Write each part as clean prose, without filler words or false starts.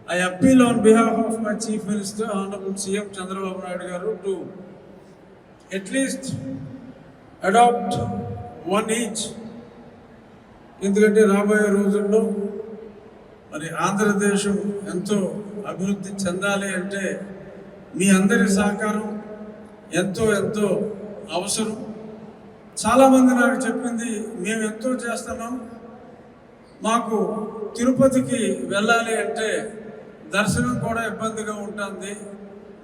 I appeal on behalf of my Chief Minister, Honorable CM Chandrababu Naidu Garu, to at least adopt one each. ఎందుకంటే రాబోయే రోజుల్లో మరి ఆంధ్రదేశం ఎంతో అభివృద్ధి చెందాలి అంటే మీ అందరి సహకారం ఎంతో ఎంతో అవసరం. చాలామంది నాకు చెప్పింది, మేము ఎంతో చేస్తున్నాం, మాకు తిరుపతికి వెళ్ళాలి అంటే దర్శనం కూడా ఇబ్బందిగా ఉంటుంది,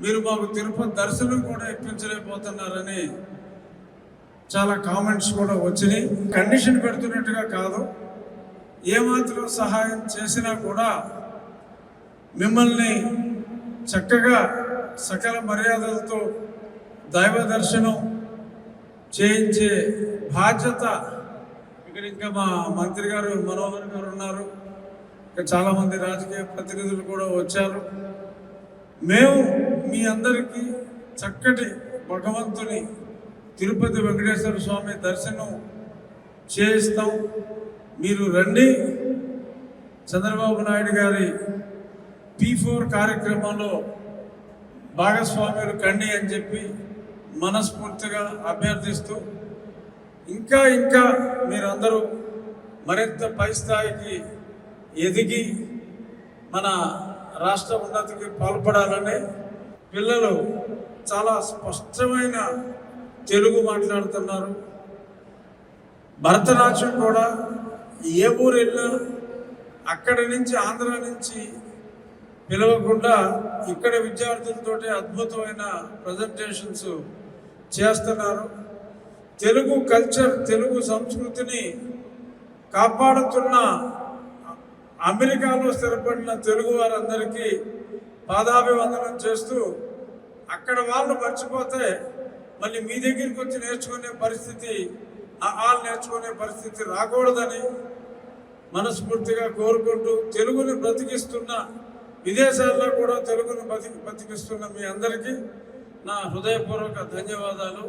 మీరు మాకు తిరుపతి దర్శనం కూడా ఇప్పించలేకపోతున్నారని చాలా కామెంట్స్ కూడా వచ్చినాయి. కండిషన్ పెడుతున్నట్టుగా కాదు, ఏమాత్రం సహాయం చేసినా కూడా మిమ్మల్ని చక్కగా సకల మర్యాదలతో దైవ దర్శనం చేయించే బాధ్యత. ఇక్కడ ఇంకా మా మంత్రి గారు మనోహర్ గారు ఉన్నారు, ఇంకా చాలామంది రాజకీయ ప్రతినిధులు కూడా వచ్చారు. మేము మీ అందరికీ చక్కటి భగవంతుని తిరుపతి వెంకటేశ్వర స్వామి దర్శనం చేయిస్తాం. మీరు రండి, చంద్రబాబు నాయుడు గారి P4 కార్యక్రమంలో భాగస్వామ్యులు కండి అని చెప్పి మనస్ఫూర్తిగా అభ్యర్థిస్తూ, ఇంకా ఇంకా మీరందరూ మరింత పై స్థాయికి ఎదిగి మన రాష్ట్ర ఉన్నతికి పాల్పడాలని. పిల్లలు చాలా స్పష్టమైన తెలుగు మాట్లాడుతున్నారు. భరతనాట్యం కూడా ఏ ఊరు వెళ్ళినా అక్కడి నుంచి ఆంధ్ర నుంచి పిలవకుండా ఇక్కడ విద్యార్థులతోటి అద్భుతమైన ప్రజెంటేషన్స్ చేస్తున్నారు. తెలుగు కల్చర్, తెలుగు సంస్కృతిని కాపాడుతున్న అమెరికాలో స్థిరపడిన తెలుగు వారందరికీ పాదాభివందనం చేస్తూ, అక్కడ వాళ్ళు మర్చిపోతే మళ్ళీ మీ దగ్గరికి వచ్చి నేర్చుకునే పరిస్థితి, నేర్చుకునే పరిస్థితి రాకూడదని మనస్ఫూర్తిగా కోరుకుంటూ, తెలుగుని బ్రతికిస్తున్న, విదేశాల్లో కూడా తెలుగుని బ్రతికిస్తున్న మీ అందరికీ నా హృదయపూర్వక ధన్యవాదాలు.